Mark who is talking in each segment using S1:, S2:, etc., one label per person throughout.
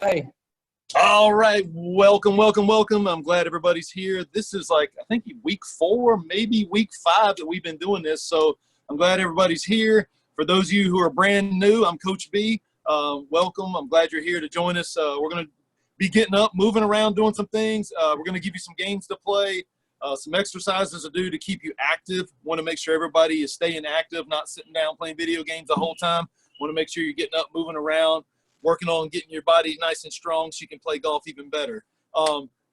S1: Hey.
S2: All right, welcome. I'm glad everybody's here. This is I think week 4, maybe week 5 that we've been doing this. So I'm glad everybody's here. For those of you who are brand new, I'm Coach B. Welcome. I'm glad you're here to join us. We're going to be getting up, moving around, doing some things. We're going to give you some games to play, some exercises to do to keep you active. Want to make sure everybody is staying active, not sitting down playing video games the whole time. Want to make sure you're getting up, moving around, working on getting your body nice and strong so you can play golf even better.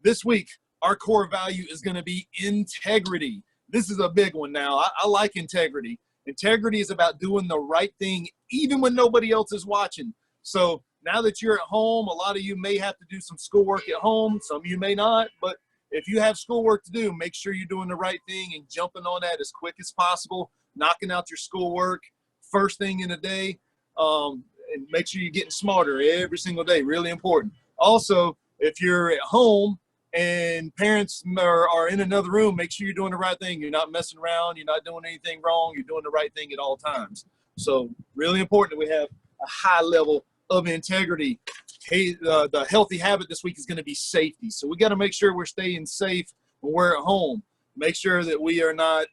S2: This week, our core value is going to be integrity. This is a big one now. I like integrity. Integrity is about doing the right thing even when nobody else is watching. So now that you're at home, a lot of you may have to do some schoolwork at home. Some of you may not. But if you have schoolwork to do, make sure you're doing the right thing and jumping on that as quick as possible, knocking out your schoolwork first thing in the day. And make sure you're getting smarter every single day. Really important. Also, if you're at home and parents are in another room, make sure you're doing the right thing. You're not messing around. You're not doing anything wrong. You're doing the right thing at all times. So really important that we have a high level of integrity. Hey, the healthy habit this week is going to be safety. So we got to make sure we're staying safe when we're at home. Make sure that we are not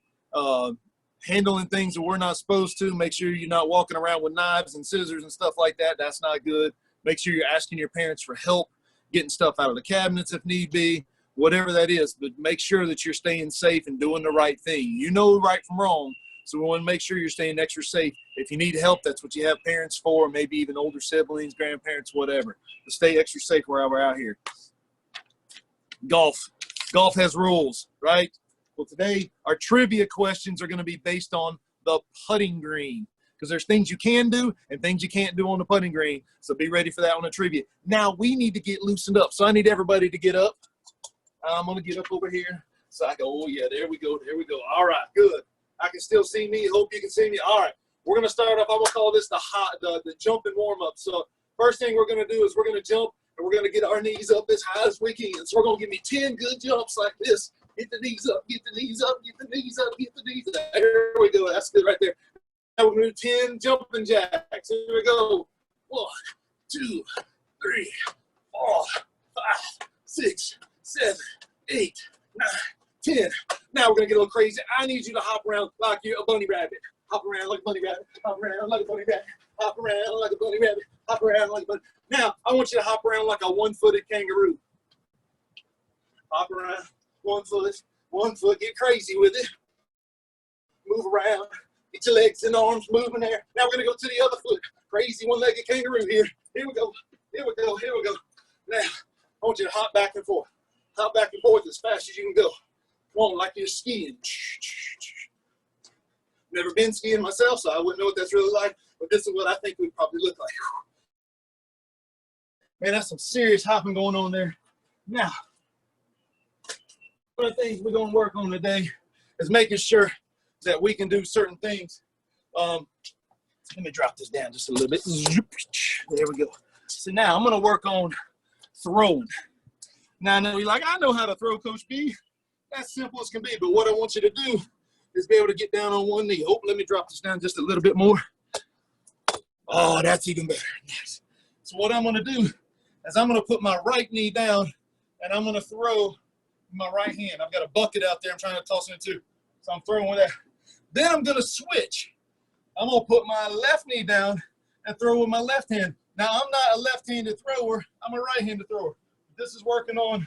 S2: handling things that we're not supposed to. Make sure you're not walking around with knives and scissors and stuff like that. That's not good. Make sure you're asking your parents for help, getting stuff out of the cabinets if need be, whatever that is. But make sure that you're staying safe and doing the right thing. You know right from wrong, so we want to make sure you're staying extra safe. If you need help, that's what you have parents for, maybe even older siblings, grandparents, whatever. But stay extra safe while we're out here. Golf. Golf has rules, right? Well, today, our trivia questions are going to be based on the putting green because there's things you can do and things you can't do on the putting green. So be ready for that on the trivia. Now, we need to get loosened up. So I need everybody to get up. I'm going to get up over here. So I go, oh, yeah, there we go. There we go. All right, good. I can still see me. Hope you can see me. All right, we're going to start off. I'm going to call this the jump and warm-up. So first thing we're going to do is we're going to jump, and we're going to get our knees up as high as we can. So we're going to give me 10 good jumps like this. Get the knees up, get the knees up, get the knees up, get the knees up. There we go. That's good right there. Now we're going to do 10 jumping jacks. Here we go. 1, 2, 3, 4, 5, 6, 7, 8, 9, 10. Now we're going to get a little crazy. I need you to hop around like you're a bunny rabbit. Hop around like a bunny rabbit. Hop around like a bunny rabbit. Hop around like a bunny rabbit. Hop around like a bunny. Now I want you to hop around like a one-footed kangaroo. Hop around. One foot, get crazy with it. Move around, get your legs and arms moving there. Now we're gonna go to the other foot. Crazy one-legged kangaroo here. Here we go, here we go, here we go. Now, I want you to hop back and forth. Hop back and forth as fast as you can go. Come on, like you're skiing. Never been skiing myself, so I wouldn't know what that's really like, but this is what I think we'd probably look like. Man, that's some serious hopping going on there. Now, one of the things we're going to work on today is making sure that we can do certain things. Let me drop this down just a little bit. There we go. So now I'm going to work on throwing. Now I know you're like, I know how to throw, Coach B. That's simple as can be. But what I want you to do is be able to get down on one knee. Oh, let me drop this down just a little bit more. Oh, that's even better. Nice. So what I'm going to do is I'm going to put my right knee down and I'm going to throw my right hand. I've got a bucket out there I'm trying to toss into. So I'm throwing with that. Then I'm going to switch. I'm going to put my left knee down and throw with my left hand. Now, I'm not a left-handed thrower. I'm a right-handed thrower. This is working on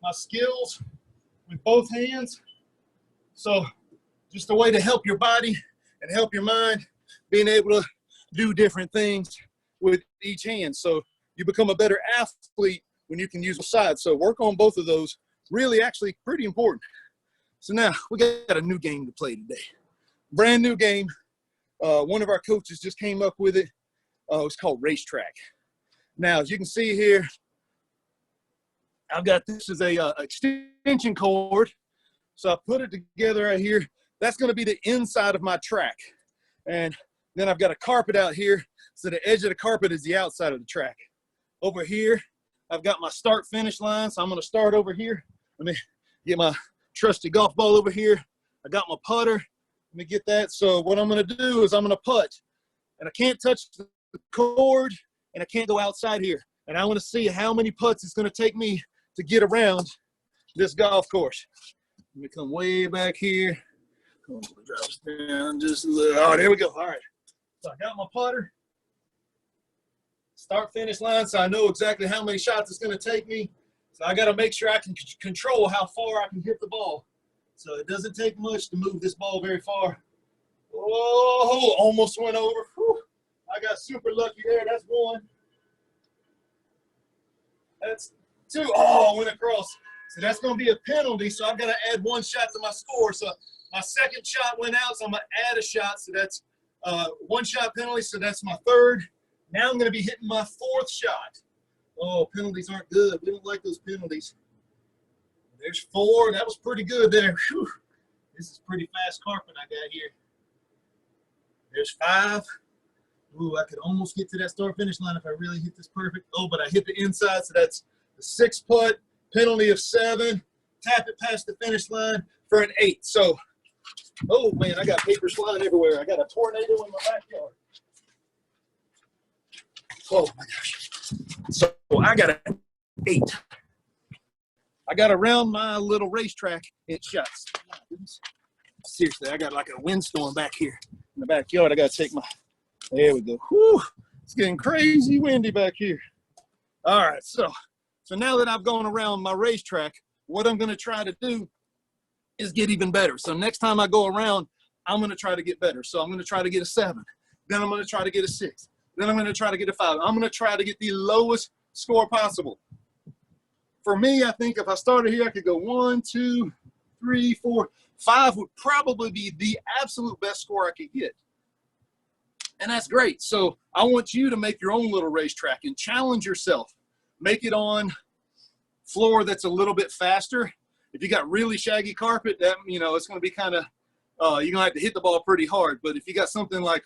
S2: my skills with both hands. So just a way to help your body and help your mind, being able to do different things with each hand. So you become a better athlete when you can use both sides. So work on both of those. Really, actually, pretty important. So now we got a new game to play today. Brand new game. One of our coaches just came up with it. It's called Racetrack. Now, as you can see here, I've got this as a extension cord. So I put it together right here. That's going to be the inside of my track. And then I've got a carpet out here. So the edge of the carpet is the outside of the track. Over here, I've got my start-finish line. So I'm going to start over here. Let me get my trusty golf ball over here. I got my putter. Let me get that. So what I'm going to do is I'm going to putt. And I can't touch the cord, and I can't go outside here. and I want to see how many putts it's going to take me to get around this golf course. Let me come way back here. Drop this down just a little. Oh, there we go. All right. So I got my putter. Start finish line, so I know exactly how many shots it's going to take me. So I got to make sure I can control how far I can hit the ball. So it doesn't take much to move this ball very far. Oh, almost went over. Whew. I got super lucky there. That's one. That's two. Oh, went across. So that's going to be a penalty. So I've got to add one shot to my score. So my second shot went out, so I'm going to add a shot. So that's one shot penalty. So that's my third. Now I'm going to be hitting my fourth shot. Oh, penalties aren't good. We don't like those penalties. There's four. That was pretty good there. Whew. This is pretty fast carpet I got here. There's five. Ooh, I could almost get to that start finish line if I really hit this perfect. Oh, but I hit the inside, so that's the 6 putt, penalty of 7. Tap it past the finish line for an 8. So, oh man, I got papers flying everywhere. I got a tornado in my backyard. Oh my gosh. So I got an 8. I got around my little racetrack. It shuts. Seriously, I got like a windstorm back here in the backyard. I got to take my, there we go. Whew, it's getting crazy windy back here. All right, so now that I've gone around my racetrack, what I'm going to try to do is get even better. So next time I go around, I'm going to try to get better. So I'm going to try to get a 7. Then I'm going to try to get a 6. Then I'm going to try to get a 5. I'm going to try to get the lowest score possible. For me, I think if I started here, I could go 1, 2, 3, 4, 5 would probably be the absolute best score I could get. And that's great. So I want you to make your own little racetrack and challenge yourself. Make it on floor that's a little bit faster. If you got really shaggy carpet, that, you know, it's going to be kind of, you're going to have to hit the ball pretty hard. But if you got something like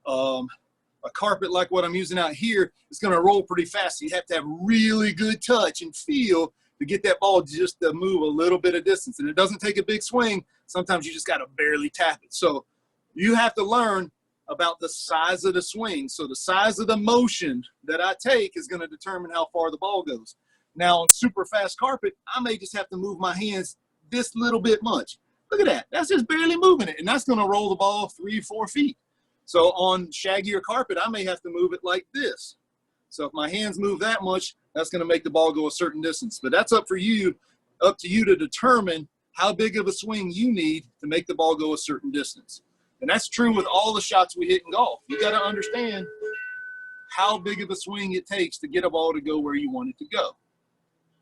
S2: a carpet like what I'm using out here, it's going to roll pretty fast. So you have to have really good touch and feel to get that ball just to move a little bit of distance. And it doesn't take a big swing. Sometimes you just got to barely tap it. So you have to learn about the size of the swing. So the size of the motion that I take is going to determine how far the ball goes. Now on super fast carpet, I may just have to move my hands this little bit much. Look at that. That's just barely moving it. And that's going to roll the ball 3 or 4 feet. So on shaggier carpet, I may have to move it like this. So if my hands move that much, that's going to make the ball go a certain distance. But that's up to you to determine how big of a swing you need to make the ball go a certain distance. And that's true with all the shots we hit in golf. You got to understand how big of a swing it takes to get a ball to go where you want it to go.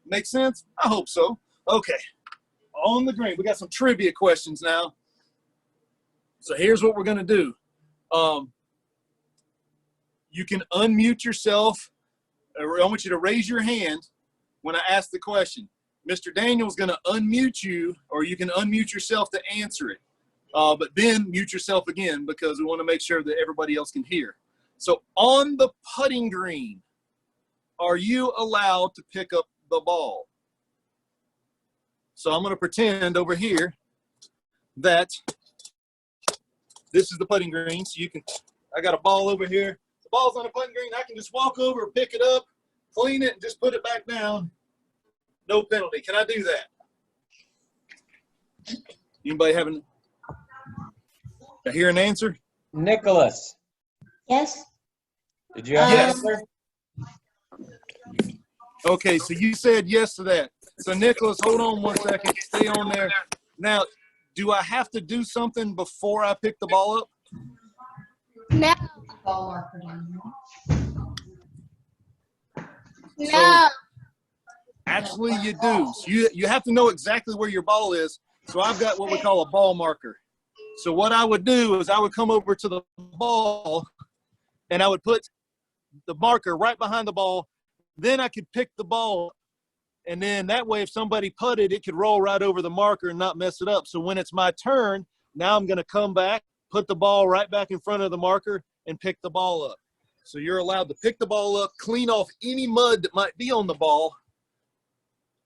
S2: Make sense? I hope so. Okay. On the green, we got some trivia questions now. So here's what we're going to do. You can unmute yourself. I want you to raise your hand when I ask the question. Mr. Daniel's going to unmute you, or you can unmute yourself to answer it. But then mute yourself again because we want to make sure that everybody else can hear. So on the putting green, are you allowed to pick up the ball? So I'm going to pretend over here that this is the putting green. So you can, I got a ball over here. The ball's on the putting green. I can just walk over, pick it up, clean it, and just put it back down. No penalty. Can I do that? Anybody having, I hear an answer?
S1: Nicholas.
S3: Yes.
S1: Did you have
S2: Yes.
S1: an answer?
S2: Okay, so you said yes to that. So Nicholas, hold on one second. Stay on there. Now, do I have to do something before I pick the ball up?
S3: No. No.
S2: Actually, you do. So you have to know exactly where your ball is. So I've got what we call a ball marker. So what I would do is I would come over to the ball and I would put the marker right behind the ball. Then I could pick the ball. And then that way, if somebody putted, it could roll right over the marker and not mess it up. So when it's my turn, now I'm going to come back, put the ball right back in front of the marker, and pick the ball up. So you're allowed to pick the ball up, clean off any mud that might be on the ball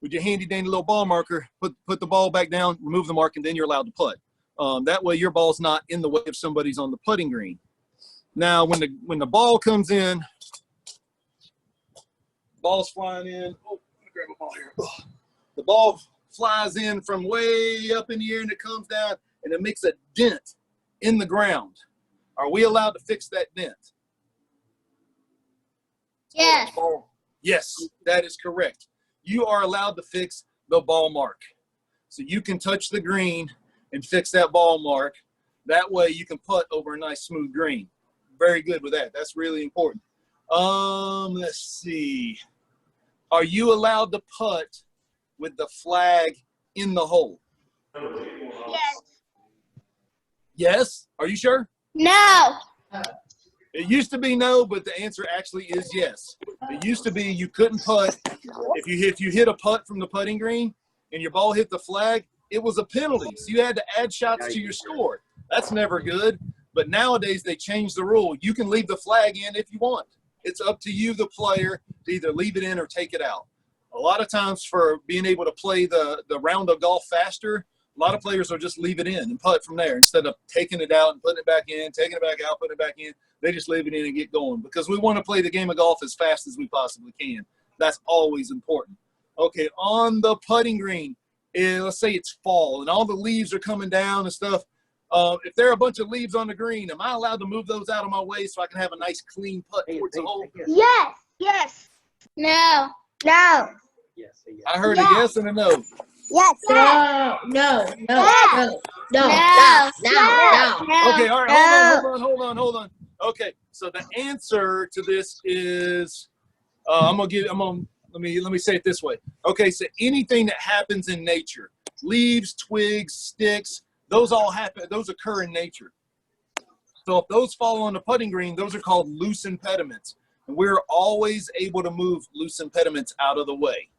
S2: with your handy dandy little ball marker, put the ball back down, remove the mark, and then you're allowed to putt. That way your ball's not in the way if somebody's on the putting green. Now when the ball comes in, ball's flying in. Oh, let me grab a ball here. Oh. The ball flies in from way up in the air and it comes down and it makes a dent in the ground. Are we allowed to fix that dent?
S3: Yes.
S2: Yes, that is correct. You are allowed to fix the ball mark. So you can touch the green and fix that ball mark. That way you can putt over a nice smooth green. Very good with that. That's really important. Let's see. Are you allowed to putt with the flag in the hole?
S3: Yes.
S2: Yes? Are you sure?
S3: No.
S2: It used to be no, but the answer actually is yes. It used to be you couldn't putt. If you hit a putt from the putting green and your ball hit the flag, it was a penalty. So you had to add shots to your score. That's never good. But nowadays they changed the rule. You can leave the flag in if you want. It's up to you, the player, to either leave it in or take it out. A lot of times for being able to play the round of golf faster, a lot of players will just leave it in and putt from there instead of taking it out and putting it back in, taking it back out, putting it back in. They just leave it in and get going because we want to play the game of golf as fast as we possibly can. That's always important. Okay, on the putting green, let's say it's fall and all the leaves are coming down and stuff. If there are a bunch of leaves on the green, am I allowed to move those out of my way so I can have a nice clean putt towards the hole?
S3: Yes. Yes. No. No.
S2: I heard a yes and a no.
S3: Yes.
S4: No.
S2: Okay, all right, hold on. Okay, so the answer to this is, let me say it this way. Okay, so anything that happens in nature, leaves, twigs, sticks, those occur in nature. So if those fall on the putting green, those are called loose impediments. And we're always able to move loose impediments out of the way.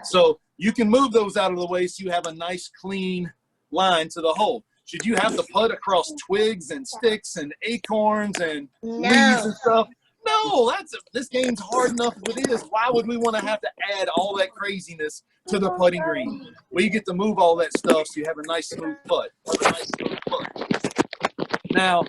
S2: So you can move those out of the way so you have a nice clean line to the hole. Should you have to putt across twigs and sticks and acorns and leaves and stuff? No, this game's hard enough as it is. Why would we want to have to add all that craziness to the putting green? Well, you get to move all that stuff so you have a nice smooth putt. Now,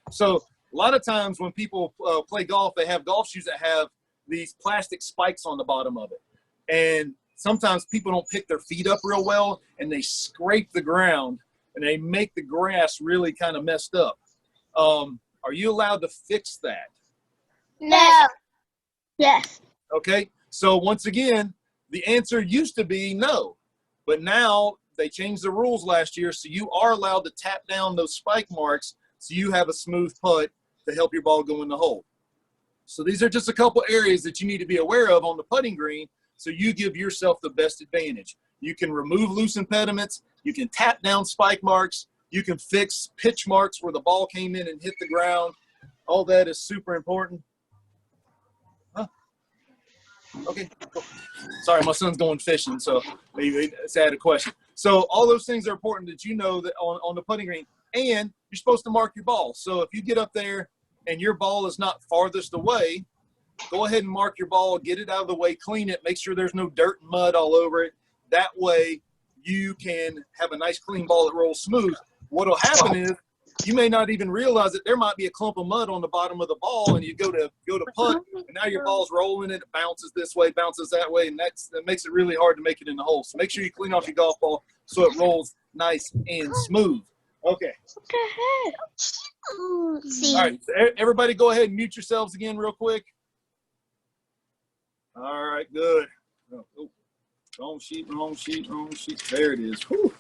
S2: so a lot of times when people play golf, they have golf shoes that have these plastic spikes on the bottom of it. And sometimes people don't pick their feet up real well and they scrape the ground and they make the grass really kind of messed up. Are you allowed to fix that?
S3: No. Yes.
S2: Okay, so once again, the answer used to be no, but now they changed the rules last year, so you are allowed to tap down those spike marks so you have a smooth putt to help your ball go in the hole. So these are just a couple areas that you need to be aware of on the putting green so you give yourself the best advantage. You can remove loose impediments, you can tap down spike marks, you can fix pitch marks where the ball came in and hit the ground. All that is super important. Huh? Okay, cool. Sorry, my son's going fishing, so maybe it's add a question. So all those things are important that you know that on the putting green, and you're supposed to mark your ball. So if you get up there and your ball is not farthest away, go ahead and mark your ball, get it out of the way, clean it, make sure there's no dirt and mud all over it. That way you can have a nice clean ball that rolls smooth. What'll happen is you may not even realize that there might be a clump of mud on the bottom of the ball, and you go to putt, and now your ball's rolling, and it bounces this way, bounces that way, and that makes it really hard to make it in the hole. So make sure you clean off your golf ball so it rolls nice and smooth. Okay. All right, so everybody go ahead and mute yourselves again real quick. All right, good. Oh, wrong sheet. There it is. Whew.